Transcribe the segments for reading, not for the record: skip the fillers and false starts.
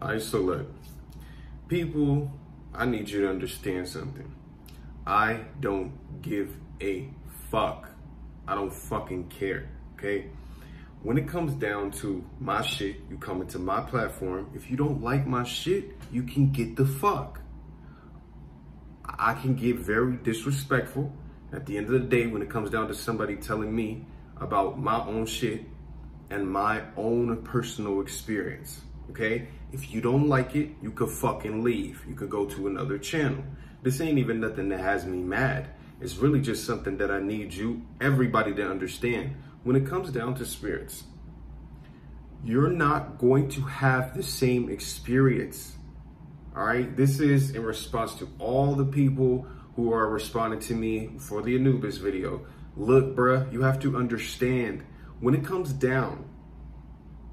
Alright, so look, people, I need you to understand something. I don't give a fuck. I don't fucking care, okay? When it comes down to my shit, you come into my platform. If you don't like my shit, you can get the fuck. I can get very disrespectful at the end of the day when it comes down to somebody telling me about my own shit and my own personal experience, okay? If you don't like it, you could fucking leave. You could go to another channel. This ain't even nothing that has me mad. It's really just something that I need everybody to understand. When it comes down to spirits, you're not going to have the same experience, all right? This is in response to all the people who are responding to me for the Anubis video. Look, bruh, you have to understand, when it comes down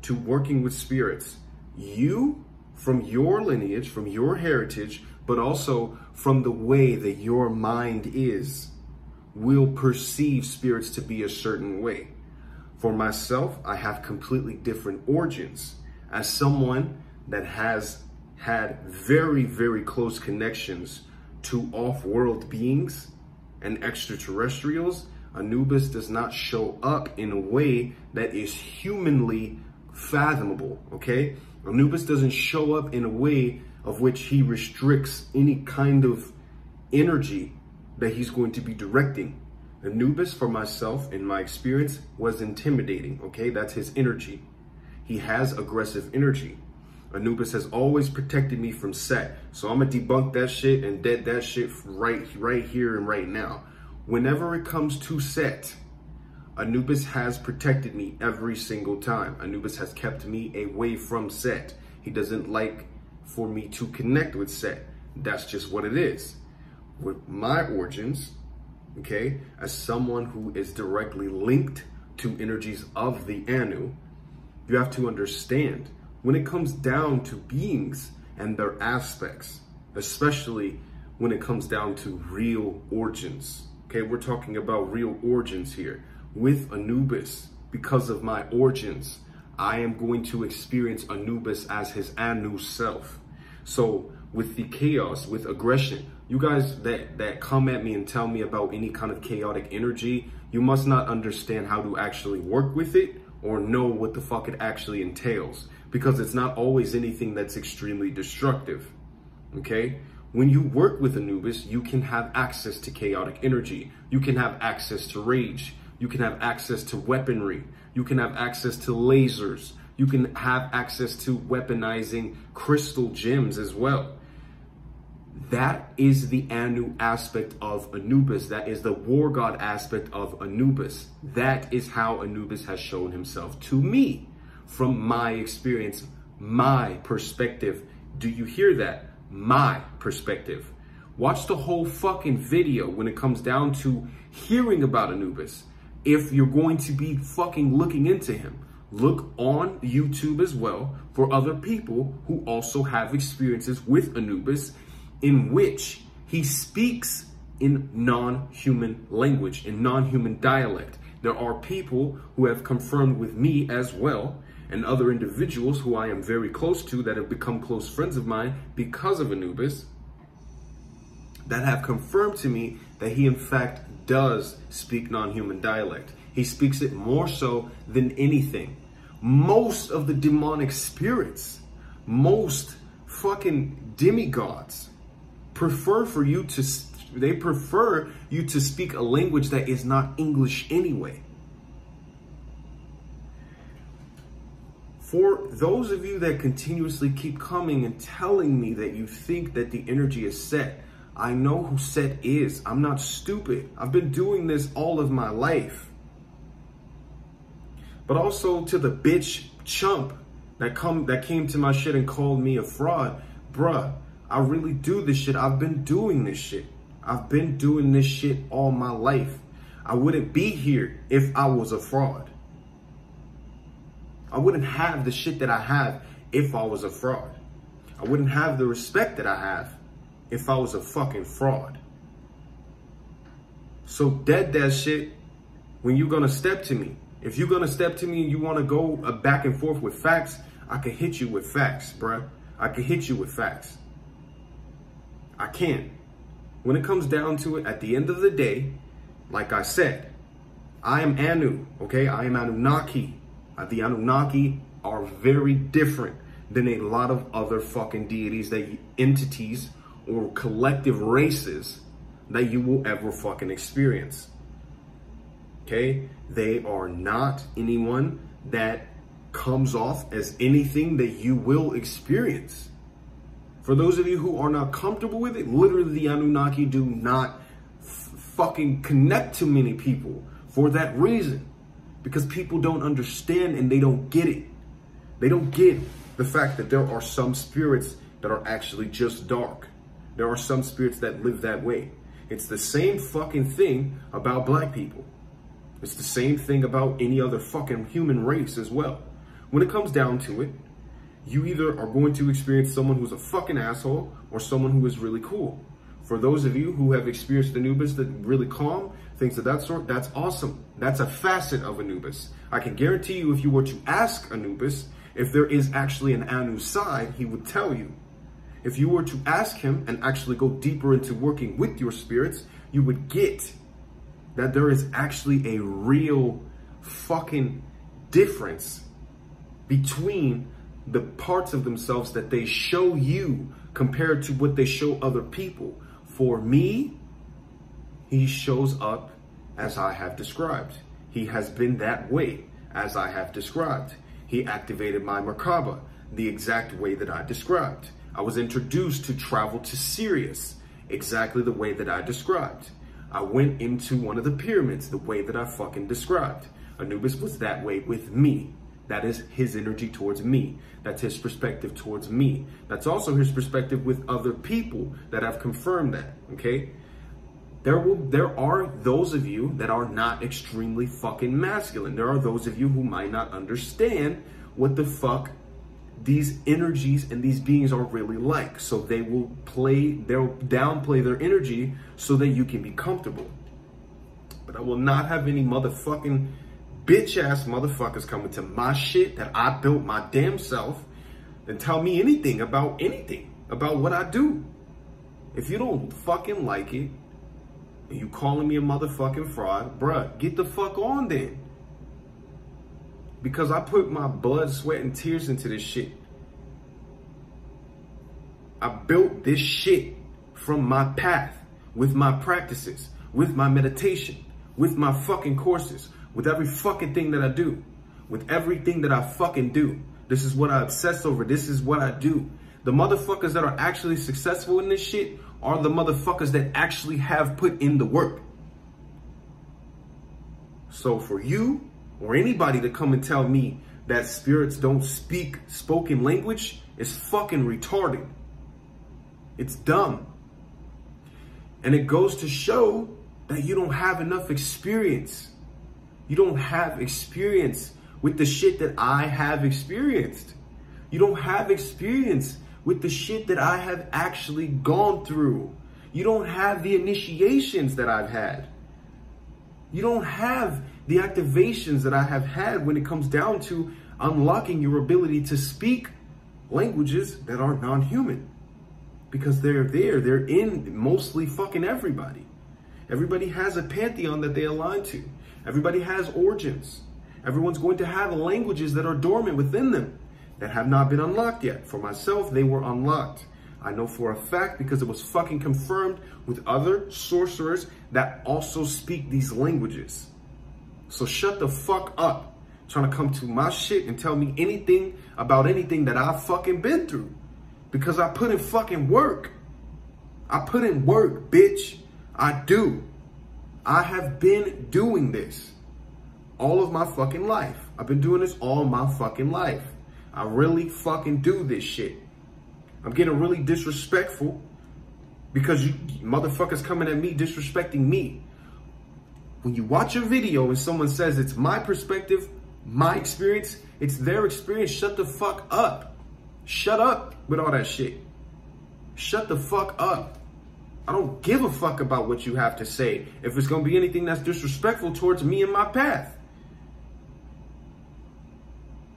to working with spirits, you, from your lineage, from your heritage, but also from the way that your mind is, will perceive spirits to be a certain way. For myself, I have completely different origins. As someone that has had very, very close connections to off-world beings and extraterrestrials, Anubis does not show up in a way that is humanly fathomable, okay? Anubis doesn't show up in a way of which he restricts any kind of energy that he's going to be directing. Anubis, for myself, in my experience, was intimidating, okay? That's his energy. He has aggressive energy. Anubis has always protected me from Set. So I'm gonna debunk that shit and dead that shit right here and right now. Whenever it comes to Set, Anubis has protected me every single time. Anubis has kept me away from Set. He doesn't like for me to connect with Set. That's just what it is. With my origins, okay, as someone who is directly linked to energies of the Anu, you have to understand, when it comes down to beings and their aspects, especially when it comes down to real origins, okay, we're talking about real origins here. With Anubis, because of my origins, I am going to experience Anubis as his Anu self. So with the chaos, with aggression, you guys that come at me and tell me about any kind of chaotic energy, you must not understand how to actually work with it or know what the fuck it actually entails, because it's not always anything that's extremely destructive, okay? When you work with Anubis, you can have access to chaotic energy. You can have access to rage. You can have access to weaponry. You can have access to lasers. You can have access to weaponizing crystal gems as well. That is the Anu aspect of Anubis. That is the war god aspect of Anubis. That is how Anubis has shown himself to me from my experience, my perspective. Do you hear that? My perspective. Watch the whole fucking video when it comes down to hearing about Anubis. If you're going to be fucking looking into him, look on YouTube as well for other people who also have experiences with Anubis, in which he speaks in non-human language, in non-human dialect. There are people who have confirmed with me as well, and other individuals who I am very close to that have become close friends of mine because of Anubis, that have confirmed to me that he in fact does speak non-human dialect. He speaks it more so than anything. Most of the demonic spirits, most fucking demigods prefer you to speak a language that is not English anyway. For those of you that continuously keep coming and telling me that you think that the energy is Set, I know who Set is. I'm not stupid. I've been doing this all of my life. But also to the bitch chump that came to my shit and called me a fraud. Bruh, I really do this shit. I've been doing this shit. I've been doing this shit all my life. I wouldn't be here if I was a fraud. I wouldn't have the shit that I have if I was a fraud. I wouldn't have the respect that I have if I was a fucking fraud. So dead that shit when you're gonna step to me. If you're gonna step to me and you wanna go back and forth with facts, I can hit you with facts, bruh. I can hit you with facts. I can. When it comes down to it, at the end of the day, like I said, I am Anu, okay? I am Anunnaki. The Anunnaki are very different than a lot of other fucking deities, entities or collective races that you will ever fucking experience. Okay? They are not anyone that comes off as anything that you will experience. For those of you who are not comfortable with it, literally the Anunnaki do not fucking connect to many people for that reason. Because people don't understand and they don't get it. They don't get the fact that there are some spirits that are actually just dark. There are some spirits that live that way. It's the same fucking thing about black people. It's the same thing about any other fucking human race as well. When it comes down to it, you either are going to experience someone who's a fucking asshole or someone who is really cool. For those of you who have experienced Anubis that really calm, things of that sort, that's awesome. That's a facet of Anubis. I can guarantee you if you were to ask Anubis if there is actually an Anu side, he would tell you. If you were to ask him and actually go deeper into working with your spirits, you would get that there is actually a real fucking difference between the parts of themselves that they show you compared to what they show other people. For me, he shows up as I have described. He has been that way as I have described. He activated my Merkaba the exact way that I described. I was introduced to travel to Sirius exactly the way that I described. I went into one of the pyramids the way that I fucking described. Anubis was that way with me. That is his energy towards me. That's his perspective towards me. That's also his perspective with other people that have confirmed that, okay? There are those of you that are not extremely fucking masculine. There are those of you who might not understand what the fuck these energies and these beings are really like. So they'll downplay their energy so that you can be comfortable. But I will not have any motherfucking bitch ass motherfuckers coming to my shit that I built my damn self and tell me anything about what I do. If you don't fucking like it, and you calling me a motherfucking fraud, bruh, get the fuck on then. Because I put my blood, sweat, and tears into this shit. I built this shit from my path, with my practices, with my meditation, with my fucking courses, with every fucking thing that I do, with everything that I fucking do. This is what I obsess over. This is what I do. The motherfuckers that are actually successful in this shit are the motherfuckers that actually have put in the work. So for you or anybody to come and tell me that spirits don't speak spoken language is fucking retarded. It's dumb. And it goes to show that you don't have enough experience. You don't have experience with the shit that I have experienced. You don't have experience with the shit that I have actually gone through. You don't have the initiations that I've had. You don't have the activations that I have had when it comes down to unlocking your ability to speak languages that are non-human. Because they're in mostly fucking everybody. Everybody has a pantheon that they align to. Everybody has origins. Everyone's going to have languages that are dormant within them that have not been unlocked yet. For myself, they were unlocked. I know for a fact because it was fucking confirmed with other sorcerers that also speak these languages. So shut the fuck up trying to come to my shit and tell me anything about anything that I've fucking been through. Because I put in fucking work. I put in work, bitch. I do. I have been doing this all of my fucking life. I've been doing this all my fucking life. I really fucking do this shit. I'm getting really disrespectful because you motherfuckers coming at me, disrespecting me. When you watch a video and someone says it's my perspective, my experience, it's their experience, shut the fuck up. Shut up with all that shit. Shut the fuck up. I don't give a fuck about what you have to say if it's going to be anything that's disrespectful towards me and my path.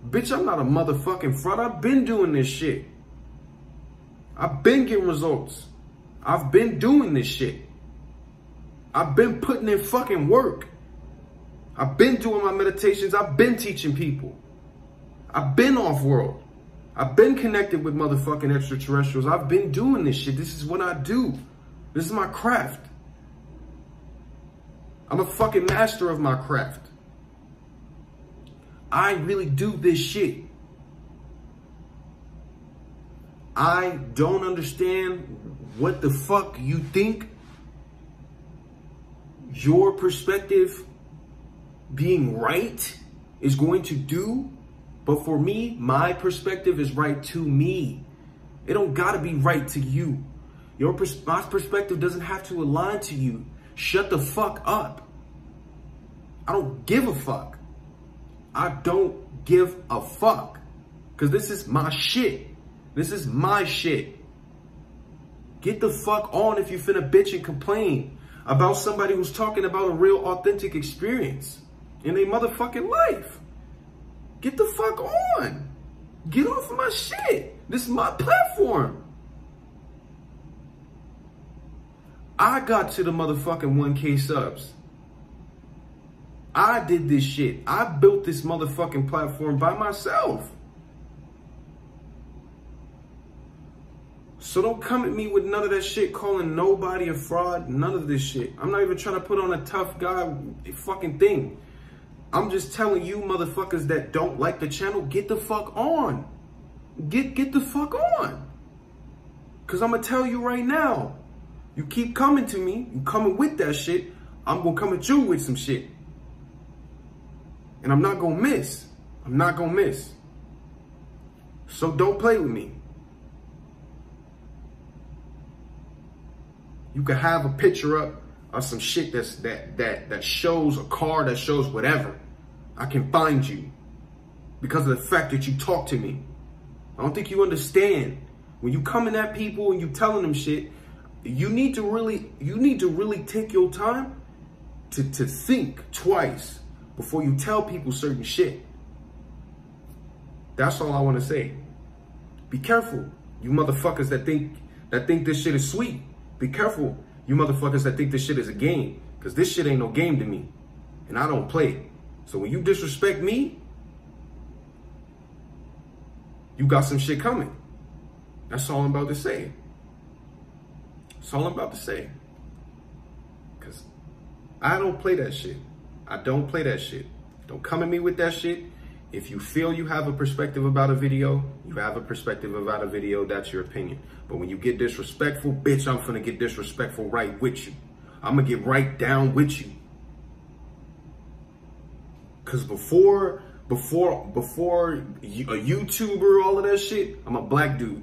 Bitch, I'm not a motherfucking fraud. I've been doing this shit. I've been getting results. I've been doing this shit. I've been putting in fucking work. I've been doing my meditations. I've been teaching people. I've been off-world. I've been connected with motherfucking extraterrestrials. I've been doing this shit. This is what I do. This is my craft. I'm a fucking master of my craft. I really do this shit. I don't understand what the fuck you think your perspective being right is going to do. But for me, my perspective is right to me. It don't gotta be right to you. My perspective doesn't have to align to you. Shut the fuck up. I don't give a fuck. I don't give a fuck. Because this is my shit. This is my shit. Get the fuck on if you finna bitch and complain about somebody who's talking about a real authentic experience in their motherfucking life. Get the fuck on. Get off of my shit. This is my platform. I got to the motherfucking 1K subs. I did this shit. I built this motherfucking platform by myself. So don't come at me with none of that shit, calling nobody a fraud, none of this shit. I'm not even trying to put on a tough guy fucking thing. I'm just telling you motherfuckers that don't like the channel, get the fuck on. Get the fuck on. Because I'm going to tell you right now, you keep coming to me, you coming with that shit, I'm going to come at you with some shit. And I'm not going to miss. I'm not going to miss. So don't play with me. You can have a picture up of some shit that shows a car, that shows whatever. I can find you because of the fact that you talk to me. I don't think you understand. When you coming at people and you telling them shit, you need to really take your time to think twice before you tell people certain shit. That's all I want to say. Be careful, you motherfuckers that think this shit is sweet. Be careful, you motherfuckers that think this shit is a game. Because this shit ain't no game to me. And I don't play it. So when you disrespect me, you got some shit coming. That's all I'm about to say. That's all I'm about to say. Because I don't play that shit. I don't play that shit. Don't come at me with that shit. If you feel you have a perspective about a video, you have a perspective about a video, that's your opinion. But when you get disrespectful, bitch, I'm finna get disrespectful right with you. I'm gonna get right down with you. Cause before a YouTuber, all of that shit, I'm a black dude.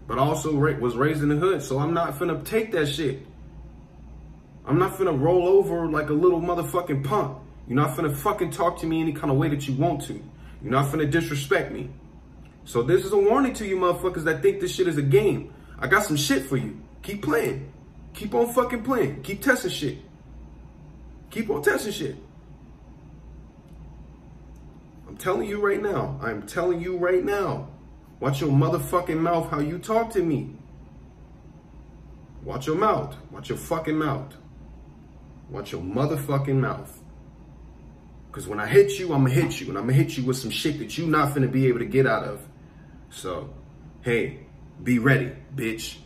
But also was raised in the hood, so I'm not finna take that shit. I'm not finna roll over like a little motherfucking punk. You're not finna fucking talk to me any kind of way that you want to. You're not finna disrespect me. So this is a warning to you motherfuckers that think this shit is a game. I got some shit for you. Keep playing. Keep on fucking playing. Keep testing shit. Keep on testing shit. I'm telling you right now. I'm telling you right now. Watch your motherfucking mouth how you talk to me. Watch your mouth. Watch your fucking mouth. Watch your motherfucking mouth. Because when I hit you, I'm going to hit you. And I'm going to hit you with some shit that you not finna be able to get out of. So, hey, be ready, bitch.